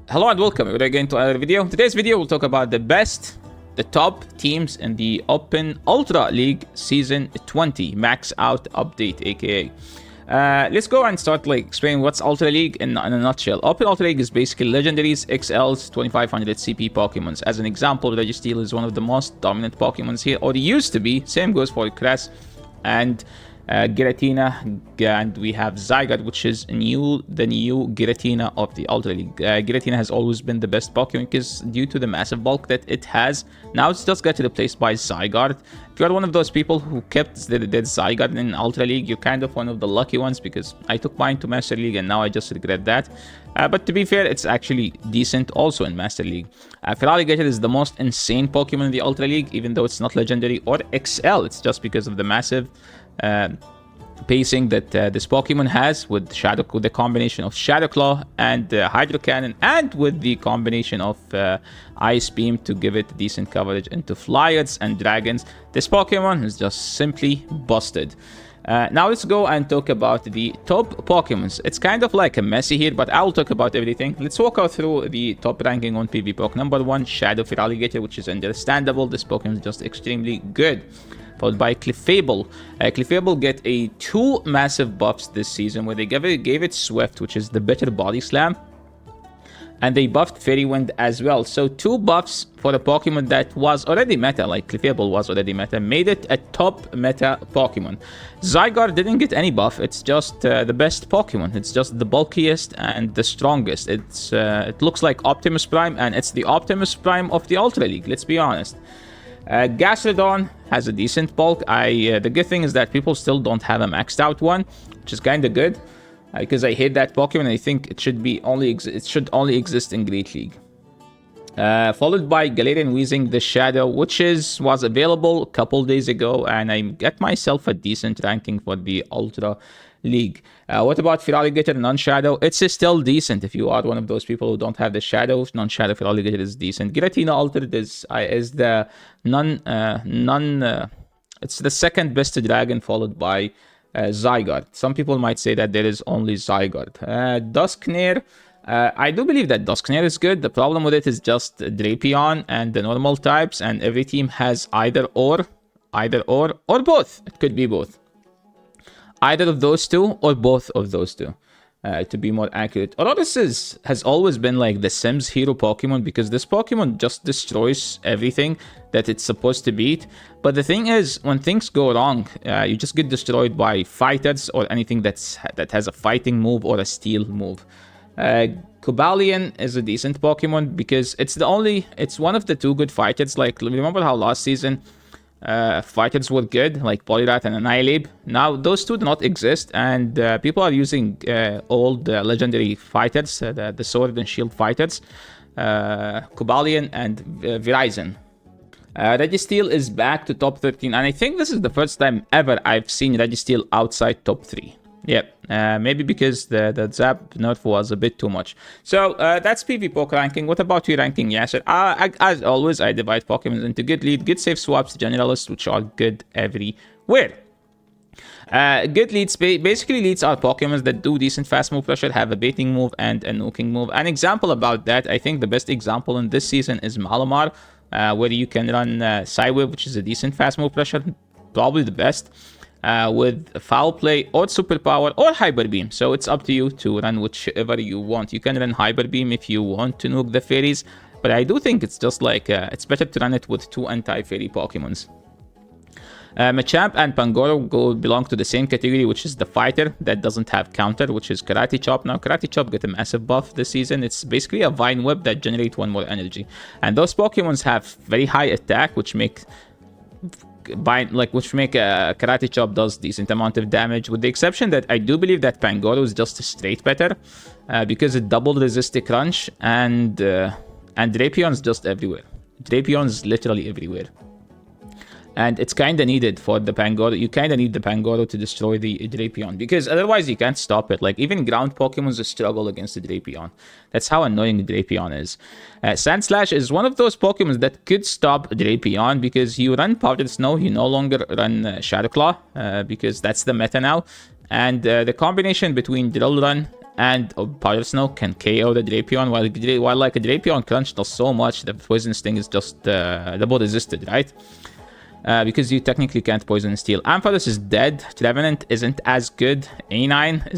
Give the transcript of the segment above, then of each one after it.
Hello and welcome. We're again to another video. Today's video will talk about the top teams in the Open Ultra League Season 20 Max Out Update, aka. Let's go and start explaining what's Ultra League in a nutshell. Open Ultra League is basically legendaries, XLs, 2500 CP Pokemons. As an example, Registeel is one of the most dominant Pokemons here, or used to be. Same goes for Cress and Giratina, and we have Zygarde, which is the new Giratina of the Ultra League. Giratina has always been the best Pokemon because due to the massive bulk that it has. Now it's just got replaced by Zygarde. If you're one of those people who kept the Zygarde in Ultra League, you're kind of one of the lucky ones, because I took mine to Master League and now I just regret that. But to be fair, it's actually decent also in Master League. Feraligatr is the most insane Pokemon in the Ultra League, even though it's not legendary or XL. It's just because of the massive pacing that this Pokemon has with the combination of Shadow Claw and Hydro Cannon, and with the combination of Ice Beam to give it decent coverage into Flyers and Dragons. This Pokemon is just simply busted. Now let's go and talk about the top Pokemons. It's kind of like a messy here, but I'll talk about everything. Let's walk out through the top ranking on PvP. Number 1, Shadow Feraligatr, which is understandable. This Pokemon is just extremely good. Followed by Clefable. Clefable get 2 massive buffs this season, where they gave it Swift, which is the better body slam, and they buffed Fairy Wind as well. So 2 buffs for a Pokemon that was already meta, like Clefable was already meta, made it a top meta Pokemon. Zygarde didn't get any buff. It's just the best Pokemon. It's just the bulkiest and the strongest. It looks like Optimus Prime, and it's the Optimus Prime of the Ultra League, let's be honest. Gastrodon has a decent bulk. The good thing is that people still don't have a maxed out one, which is kind of good, because I hate that Pokemon and I think it should only exist in Great League. Followed by Galarian Weezing the Shadow, which was available a couple days ago, and I got myself a decent ranking for the Ultra League. What about Feraligatr non-Shadow? It's still decent if you are one of those people who don't have the Shadow. Non-Shadow Feraligatr is decent. Giratina Altered is the it's the second best dragon, followed by Zygarde. Some people might say that there is only Zygarde. Dusknir. I do believe that Dusknir is good. The problem with it is just Drapion and the normal types, and every team has either or both. It could be both. Either of those two or both of those two, to be more accurate. Aurorus has always been like the Sims hero Pokemon, because this Pokemon just destroys everything that it's supposed to beat. But the thing is, when things go wrong, you just get destroyed by fighters or anything that has a fighting move or a steel move. Cobalion is a decent Pokemon because it's one of the 2 good fighters. Like, remember how last season fighters were good, like Poliwrath and Annihilate? Now those 2 do not exist, and people are using old legendary fighters, the sword and shield fighters, Cobalion and Verizon. Registeel is back to top 13, and I think this is the first time ever I've seen Registeel outside top 3. Yep, maybe because the Zap nerf was a bit too much. So that's PvP ranking. What about your ranking, Yasser? As always, I divide Pokemon into good lead, good safe swaps, generalists, which are good everywhere. Good leads, basically leads are Pokemon that do decent fast move pressure, have a baiting move and a nuking move. An example about that, I think the best example in this season is Malamar, where you can run Psywave, which is a decent fast move pressure, probably the best. With Foul Play or Superpower or Hyper Beam. So it's up to you to run whichever you want. You can run Hyper Beam if you want to nuke the fairies, but I do think it's just like it's better to run it with 2 anti-fairy Pokemons. Machamp and Pangoro belong to the same category, which is the fighter that doesn't have counter, which is Karate Chop. Now, Karate Chop got a massive buff this season. It's basically a Vine Whip that generates 1 more energy. And those Pokemons have very high attack, which make Karate Chop does decent amount of damage, with the exception that I do believe that Pangoro is just straight better, because it double resists crunch, and Drapion's just everywhere. Drapion's literally everywhere. And it's kind of needed for the Pangoro. You kind of need the Pangoro to destroy the Drapion, because otherwise you can't stop it. Like, even ground Pokemon struggle against the Drapion. That's how annoying Drapion is. Sandslash is one of those Pokemon that could stop Drapion, because you run Powdered Snow, you no longer run Shadow Claw, because that's the meta now. And the combination between Drill Run and Powder Snow can KO the Drapion, while like a Drapion Crunch does so much, the Poison Sting is just double resisted, right? Because you technically can't Poison Steel. Ampharos is dead. Trevenant isn't as good. A9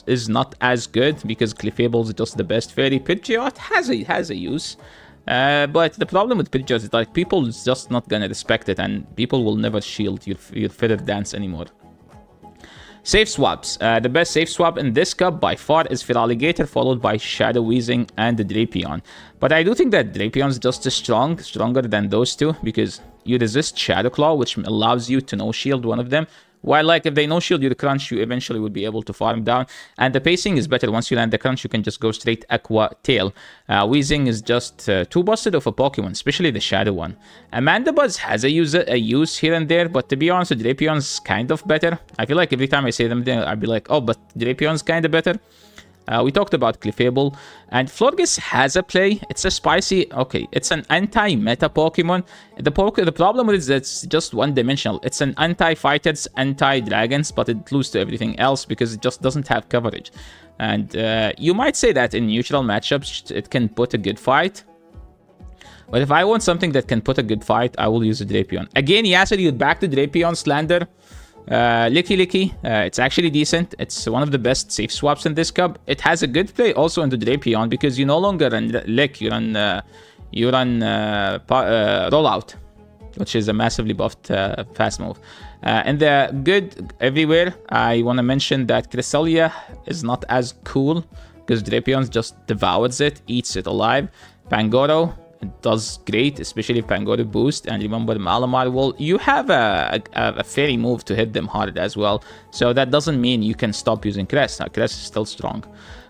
is not as good because Clefable is just the best fairy. Pidgeot has a use. But the problem with Pidgeot is like people is just not gonna respect it, and people will never shield your Feather Dance anymore. Safe swaps. The best safe swap in this cup by far is Feraligatr, followed by Shadow Weezing and the Drapion. But I do think that Drapion is just as stronger than those two, because you resist Shadow Claw, which allows you to no-shield one of them. While, like, if they no-shield you the Crunch, you eventually would be able to farm down. And the pacing is better. Once you land the Crunch, you can just go straight Aqua Tail. Weezing is just too busted of a Pokemon, especially the Shadow one. Amandabuzz has a use here and there, but to be honest, Drapion's kind of better. I feel like every time I say them, I'd be like, oh, but Drapion's kind of better. We talked about Clefable, and Florges has a play. It's a spicy, okay, it's an anti-meta Pokemon. The problem with it is that it's just one-dimensional. It's an anti-fighters, anti-dragons, but it loses to everything else because it just doesn't have coverage. And you might say that in neutral matchups, it can put a good fight. But if I want something that can put a good fight, I will use a Drapion. Again, Yasser, back to Drapion Slander. Licky, it's actually decent. It's one of the best safe swaps in this cup. It has a good play also into Drapion because you no longer run Lick, you run Rollout, which is a massively buffed fast move. And the good everywhere, I want to mention that Cresselia is not as cool because Drapion just devours it, eats it alive. Pangoro, it does great, especially if Pangoro boost. And remember, Malamar will... You have a fairy move to hit them hard as well. So that doesn't mean you can stop using Crest. Crest is still strong.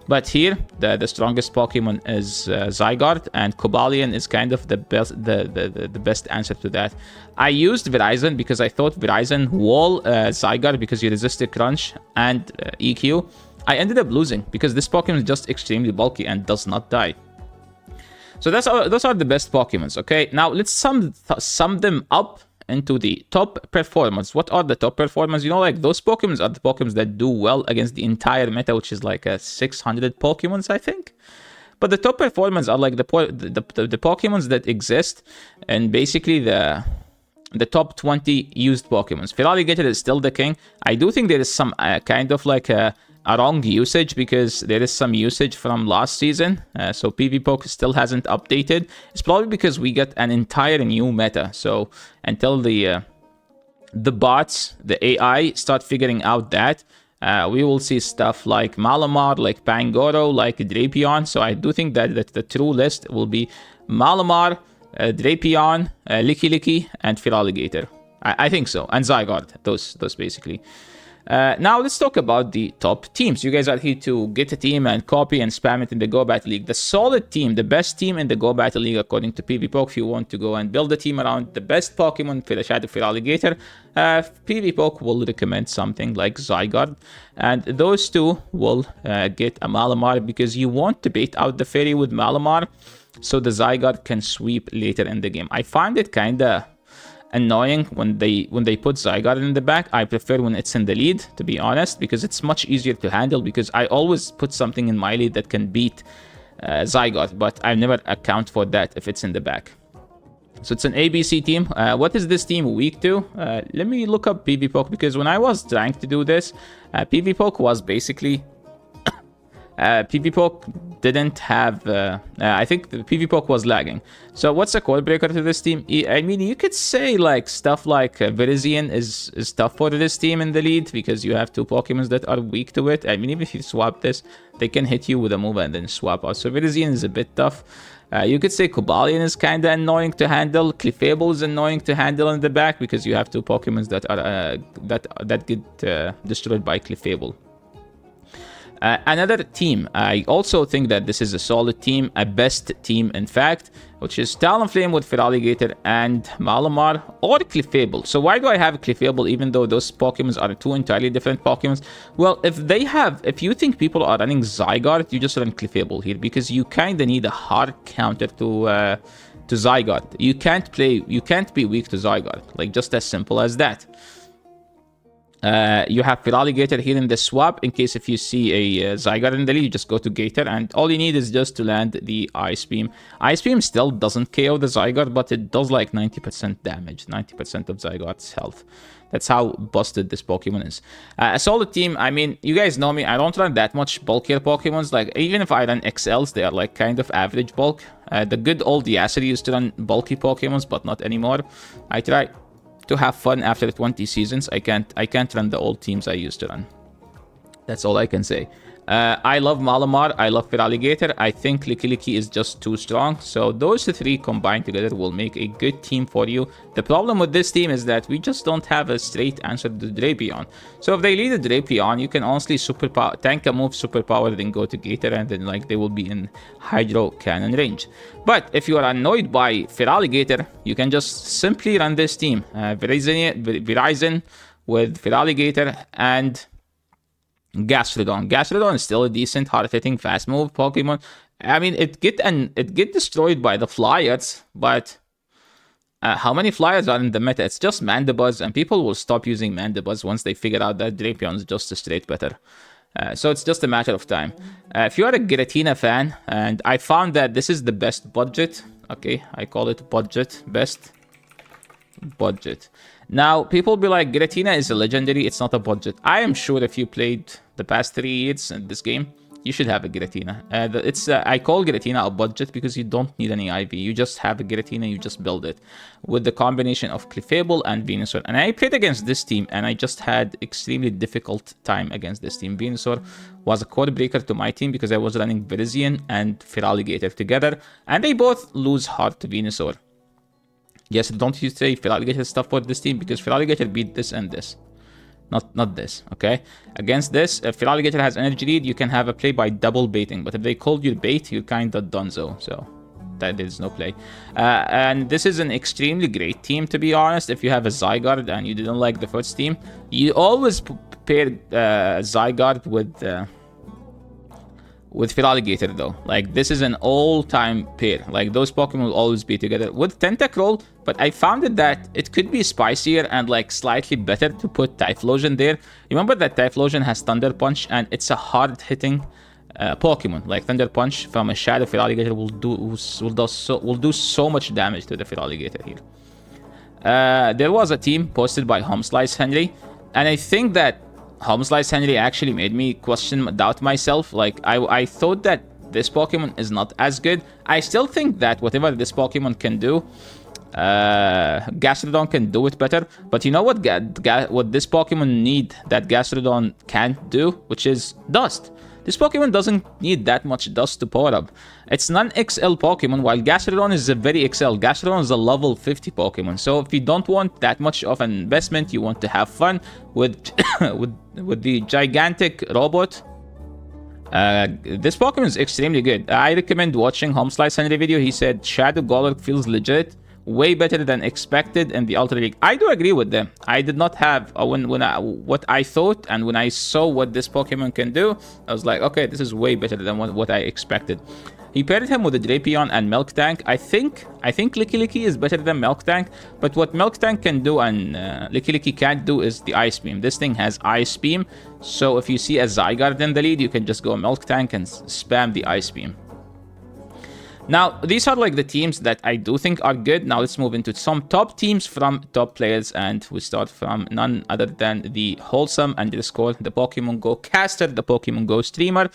But here, the strongest Pokemon is Zygarde, and Cobalion is kind of the best answer to that. I used Verizon because I thought Verizon wall Zygarde because you resisted Crunch and EQ. I ended up losing because this Pokemon is just extremely bulky and does not die. So those are the best Pokemons, okay? Now, let's sum them up into the top performers. What are the top performers? You know, like, those Pokemons are the Pokemons that do well against the entire meta, which is like 600 Pokemons, I think. But the top performers are like the Pokemons that exist, and basically the top 20 used Pokemons. Feraligatr is still the king. I do think there is some kind of like a wrong usage because there is some usage from last season. So PvPoke still hasn't updated. It's probably because we got an entire new meta. So until the bots, the AI start figuring out that, we will see stuff like Malamar, like Pangoro, like Drapion. So I do think that the true list will be Malamar, Drapion, Licky, and Feraligatr. I think so. And Zygarde, those basically. Now let's talk about the top teams. You guys are here to get a team and copy and spam it in the Go Battle League. The solid team, the best team in the Go Battle League according to PvPoke, if you want to go and build a team around the best Pokemon for the Shadow Feraligatr, PvPoke will recommend something like Zygarde. And those two will get a Malamar because you want to bait out the Fairy with Malamar so the Zygarde can sweep later in the game. I find it kinda annoying when they put Zygarde in the back. I prefer when it's in the lead, to be honest, because it's much easier to handle, because I always put something in my lead that can beat Zygarde, but I never account for that if it's in the back. So it's an ABC team. What is this team weak to? Let me look up PvPoke, because when I was trying to do this, PvPoke was basically... PvPoke didn't have... I think the PvPoke was lagging. So what's a code breaker to this team? I mean, you could say like stuff like Virizion is tough for this team in the lead because you have two Pokemons that are weak to it. I mean, even if you swap this, they can hit you with a move and then swap out. So Virizion is a bit tough. You could say Cobalion is kind of annoying to handle. Clefable is annoying to handle in the back because you have two Pokemons that are that get destroyed by Clefable. Another team, I also think that this is a solid team, a best team in fact, which is Talonflame with Feraligatr and Malamar or Clefable. So why do I have Clefable even though those Pokemons are two entirely different Pokemons? Well, if you think people are running Zygarde, you just run Clefable here because you kind of need a hard counter to Zygarde. You can't be weak to Zygarde, like just as simple as that. You have Feraligator here in the swap. In case if you see a Zygarde in the lead, you just go to Gator, and all you need is just to land the Ice Beam. Ice Beam still doesn't KO the Zygarde, but it does like 90% damage, 90% of Zygarde's health. That's how busted this Pokemon is. A solid team. I mean, you guys know me. I don't run that much bulkier Pokemons. Like, even if I run XLs, they are like kind of average bulk. The good old Yasser used to run bulky Pokemons, but not anymore. I try to have fun after 20 seasons. I can't run the old teams I used to run. That's all I can say. I love Malamar. I love Feraligator. I think Lickilicky is just too strong. So those three combined together will make a good team for you. The problem with this team is that we just don't have a straight answer to Drapion. So if they lead a Drapion, you can honestly tank a move superpower, then go to Gator, and then like they will be in Hydro Cannon range. But if you are annoyed by Feraligator, you can just simply run this team. Verizon with Feraligator and Gastrodon. Gastrodon is still a decent hard-hitting fast move Pokemon. I mean, it get destroyed by the Flyers, but how many Flyers are in the meta? It's just Mandibuzz, and people will stop using Mandibuzz once they figure out that Drapion is just a straight better. So it's just a matter of time. If you are a Giratina fan, and I found that this is the best budget. Okay, I call it budget. Best budget. Now, people be like, Giratina is a legendary, it's not a budget. I am sure if you played the past 3 years in this game, you should have a Giratina. I call Giratina a budget because you don't need any IV. You just have a Giratina, you just build it. With the combination of Clefable and Venusaur. And I played against this team, and I just had extremely difficult time against this team. Venusaur was a core breaker to my team because I was running Virizion and Feraligator together. And they both lose hard to Venusaur. Yes, don't you say Feraligator stuff for this team, because Feraligator beat this and this. Not this, okay? Against this, if Feraligator has energy lead, you can have a play by double baiting. But if they called you bait, you're kind of donezo. So that there's no play. And this is an extremely great team, to be honest. If you have a Zygarde and you didn't like the first team, you always pair Zygarde with Feraligator though. Like, this is an all-time pair. Like, those Pokemon will always be together with Tentacruel, but I found it that it could be spicier and like slightly better to put Typhlosion there. Remember that Typhlosion has Thunder Punch, and it's a hard-hitting Pokemon. Like, Thunder Punch from a Shadow Feraligator will do so much damage to the Feraligator here. There was a team posted by Homeslice Henry, and I think that Homeslice Henry actually made me doubt myself. Like, I thought that this Pokemon is not as good. I still think that whatever this Pokemon can do, Gastrodon can do it better. But you know what this Pokemon need that Gastrodon can't do? Which is Dust. This Pokemon doesn't need that much Dust to power up. It's non-XL Pokemon, while Gastrodon is a very XL. Gastrodon is a level 50 Pokemon. So if you don't want that much of an investment, you want to have fun with with the gigantic robot, this Pokemon is extremely good. I recommend watching Homeslice Henry video. He said Shadow Golurk feels legit, way better than expected in the Ultra League. I do agree with them. I did not have what I thought, and when I saw what this Pokemon can do, I was like, okay, this is way better than what I expected. He paired him with a Drapion and Miltank. I think Lickilicky is better than Miltank, but what Miltank can do and Lickilicky can't do is the Ice Beam. This thing has Ice Beam, so if you see a Zygarde in the lead, you can just go Miltank and spam the Ice Beam. Now, these are like the teams that I do think are good. Now, let's move into some top teams from top players, and we start from none other than the Wholesome _, the Pokemon Go caster, the Pokemon Go streamer,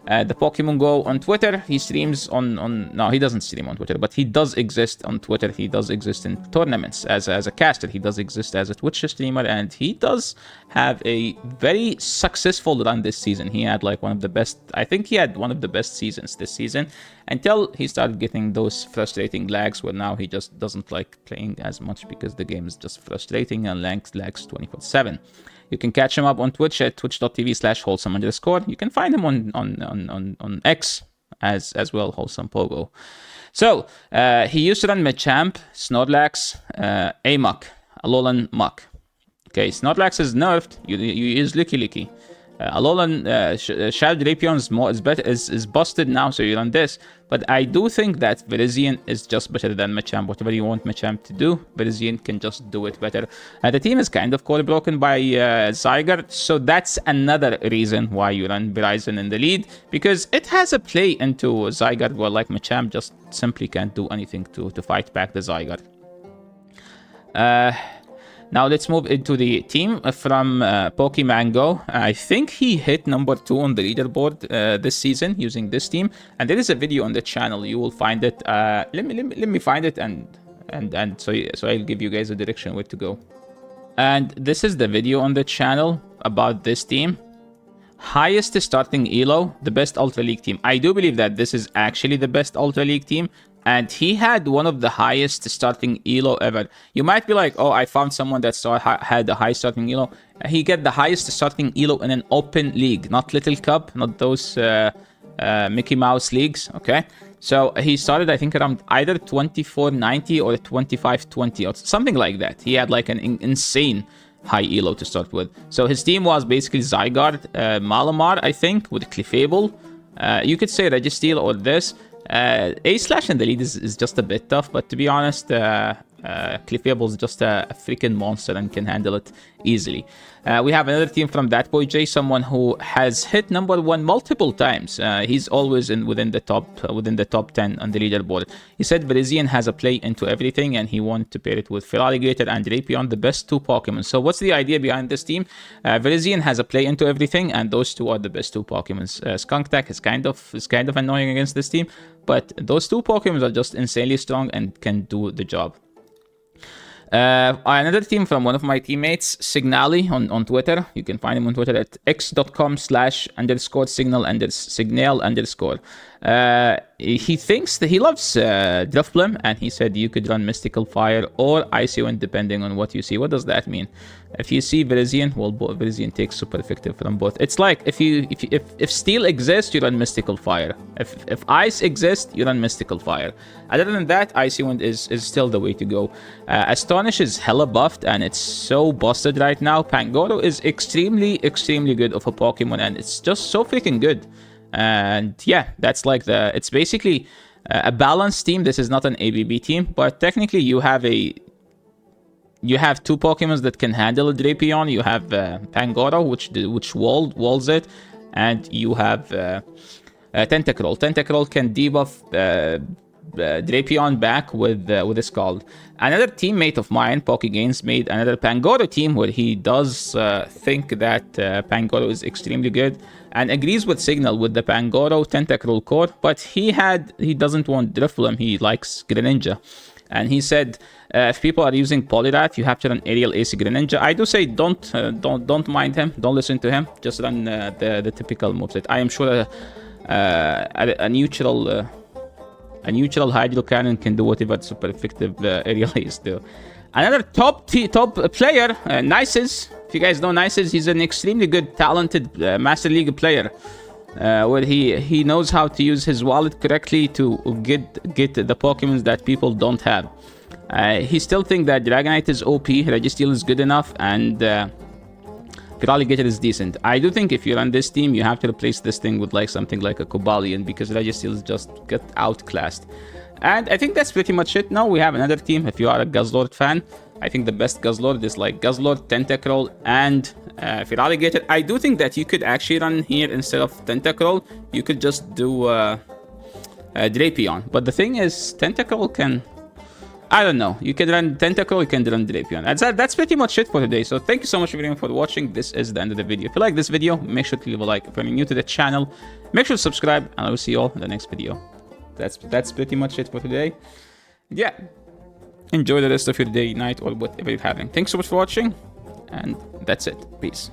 the Pokemon Go on Twitter. He streams no, he doesn't stream on Twitter, but he does exist on Twitter. He does exist in tournaments as a caster. He does exist as a Twitch streamer, and he does have a very successful run this season. He had like one of the best, I think he had one of the best seasons this season, until he started getting those frustrating lags, where now he just doesn't like playing as much because the game is just frustrating and lags 24/7. You can catch him up on Twitch at twitch.tv/wholesome _. You can find him on X as well, Wholesome Pogo. So, he used to run Machamp, Snorlax, Amok, Alolan Muck. Okay, Snorlax is nerfed. You use Lickilicky. Alolan Shadow Drapion is busted now, so you run this. But I do think that Virizion is just better than Machamp. Whatever you want Machamp to do, Virizion can just do it better. The team is kind of core broken by Zygarde, so that's another reason why you run Verizon in the lead, because it has a play into Zygarde, where like Machamp just simply can't do anything to fight back the Zygarde. Now let's move into the team from Pokemango. I think he hit number 2 on the leaderboard this season using this team, and there is a video on the channel. You will find it. Let me find it, and so I'll give you guys a direction where to go. And this is the video on the channel about this team. Highest starting elo, the best Ultra League team. I do believe that this is actually the best Ultra League team. And he had one of the highest starting elo ever. You might be like, oh, I found someone that had a high starting elo. He got the highest starting elo in an open league, not Little Cup, not those Mickey Mouse leagues, okay? So he started, I think, around either 2490 or 2520 or something like that. He had like an insane high elo to start with. So his team was basically Zygarde, Malamar, I think, with Clefable. You could say Registeel or this. A-Slash in the lead is just a bit tough, but to be honest, Clefable is just a freaking monster and can handle it easily. We have another team from That Boy J, someone who has hit number 1 multiple times. He's always within the top 10 on the leaderboard. He said Virizion has a play into everything, and he wanted to pair it with Feraligatr and Drapion, the best 2 Pokemon. So what's the idea behind this team? Virizion has a play into everything, and those 2 are the best 2 Pokemon. Skunktack is kind of annoying against this team, but those 2 Pokemon are just insanely strong and can do the job. Another team from one of my teammates, Signali on Twitter. You can find him on Twitter at x.com/signal_. He thinks that he loves Drifblim, and he said you could run Mystical Fire or Icy Wind depending on what you see. What does that mean? If you see Virizion, well, Virizion takes super effective from both. It's like if Steel exists, you run Mystical Fire. If Ice exists, you run Mystical Fire. Other than that, Icy Wind is still the way to go. Astonish is hella buffed, and it's so busted right now. Pangoro is extremely good of a Pokemon, and it's just so freaking good. And yeah, that's like it's basically a balanced team. This is not an ABB team, but technically you have 2 Pokemons that can handle a Drapion. You have Pangoro, which walls it, and you have Tentacruel. Tentacruel can debuff Drapion back with a Scald. Another teammate of mine, PokeGains, made another Pangoro team where he does think that Pangoro is extremely good and agrees with Signal with the Pangoro Tentacruel core, but he doesn't want Drifblim. He likes Greninja. And he said, if people are using Poliwrath, you have to run Aerial Ace Greninja. I do say don't mind him, don't listen to him. Just run the typical moveset. I am sure a neutral Hydro Cannon can do whatever super effective Aerial Ace do. Another top player, Nices. If you guys know Nices, he's an extremely good, talented Master League player. Where he knows how to use his wallet correctly to get the Pokemons that people don't have. He still thinks that Dragonite is OP, Registeel is good enough, and Feraligatr is decent. I do think if you run this team, you have to replace this thing with like something like a Cobalion, because Registeel is just get outclassed. And I think that's pretty much it. Now we have another team. If you are a Guzzlord fan, I think the best Guzzlord is like Guzzlord, Tentacruel, and Feraligatr. I do think that you could actually run here instead of Tentacruel. You could just do Drapion. But the thing is, Tentacruel can... I don't know. You can run Tentacruel, you can run Drapion. That's pretty much it for today. So thank you so much everyone for watching. This is the end of the video. If you like this video, make sure to leave a like. If you're new to the channel, make sure to subscribe, and I will see you all in the next video. That's pretty much it for today. Yeah. Enjoy the rest of your day, night, or whatever you're having. Thanks so much for watching, and that's it. Peace.